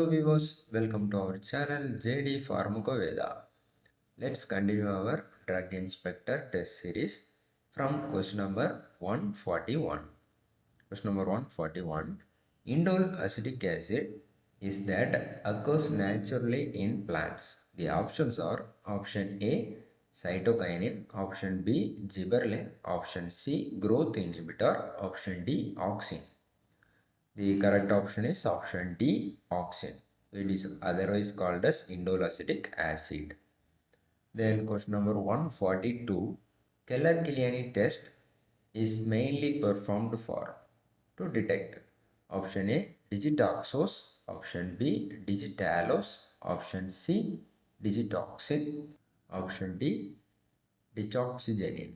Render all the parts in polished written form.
viewers, welcome to our channel JD Pharmacoveda. Let's continue our drug inspector test series from question number 141. Question number 141. Indole acetic acid is that occurs naturally in plants. The options are option A cytokinin, option B gibberellin, option C growth inhibitor, option D auxin. The correct option is option D, auxin. It is otherwise called as indole acetic acid. Then question number 142. Keller-Killiani test is mainly performed for to detect option A digitoxos, option B digitalos, option C digitoxin, option D digoxygenin.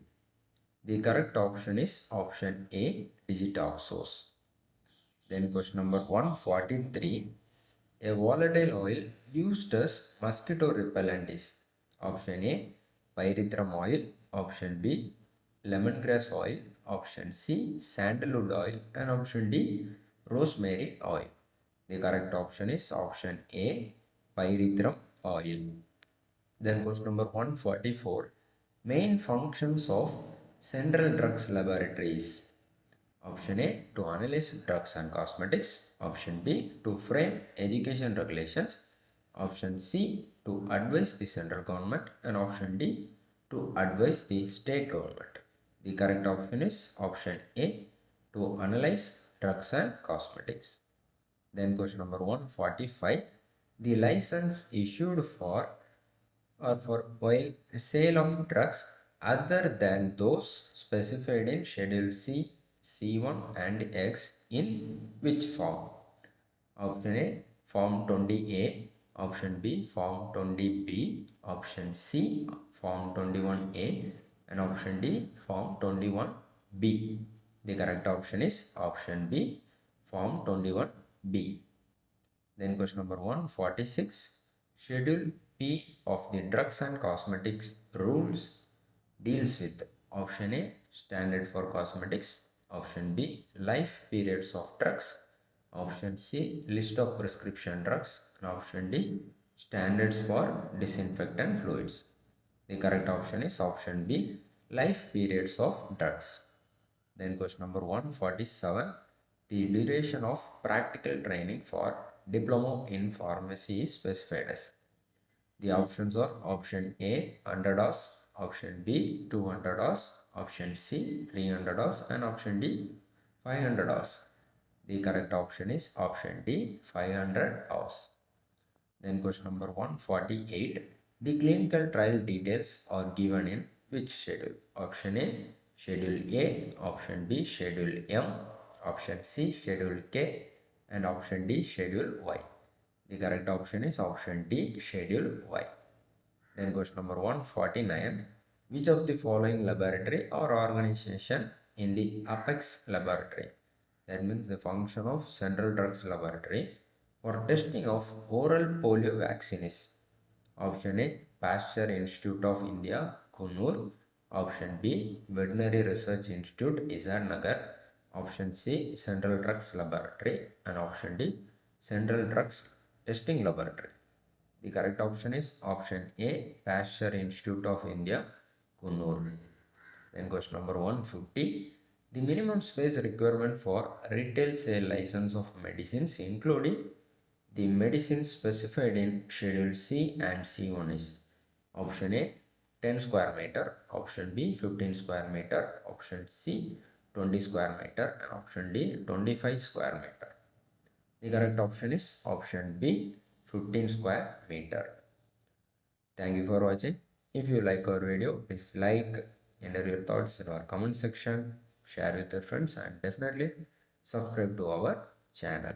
The correct option is option A digitoxos. Then question number 143. A volatile oil used as mosquito repellent is option A pyrethrum oil, option B lemongrass oil, option C sandalwood oil, and option D rosemary oil. The correct option is option A pyrethrum oil. Then question number 144. Main functions of Central Drugs Laboratories. Option A to analyze drugs and cosmetics. Option B to frame education regulations. Option C to advise the central government, and option D to advise the state government. The correct option is option A to analyze drugs and cosmetics. Then question number 145. The license issued for while sale of drugs other than those specified in Schedule C, C1 and X in which form? Option A Form 20A, option B Form 20B, option C Form 21A, and option D Form 21B. The correct option is option B Form 21B. Then question number 146. Schedule P of the drugs and cosmetics rules deals with option A standard for cosmetics, option B life periods of drugs, option C list of prescription drugs, and option D standards for disinfectant fluids. The correct option is option B life periods of drugs. Then question number 147. The duration of practical training for diploma in pharmacy is specified as. The options are option A 100 hours, option B 200 hours, option C 300 hours, and option D 500 hours. The correct option is option D 500 hours. Then question number 148. The clinical trial details are given in which schedule? Option A Schedule A, option B Schedule M, option C Schedule K, and option D Schedule Y. The correct option is option D Schedule Y. Then question number 149. Which of the following laboratory or organization in the Apex laboratory, that means the function of Central Drugs Laboratory, for testing of oral polio vaccine is? Option A Pasteur Institute of India, Kunnur, option B Veterinary Research Institute, Izadnagar, option C Central Drugs Laboratory, and option D Central Drugs Testing Laboratory. The correct option is option A Pasteur Institute of India, Kunnur. Then question number 150. The minimum space requirement for retail sale license of medicines, including the medicines specified in Schedule C and C1 is? Option A 10 square meter, option B 15 square meter, option C 20 square meter, and option D 25 square meter. The correct option is option B 15 square meter. Thank you for watching. If you like our video, please like, enter your thoughts in our comment section, share with your friends, and definitely subscribe to our channel.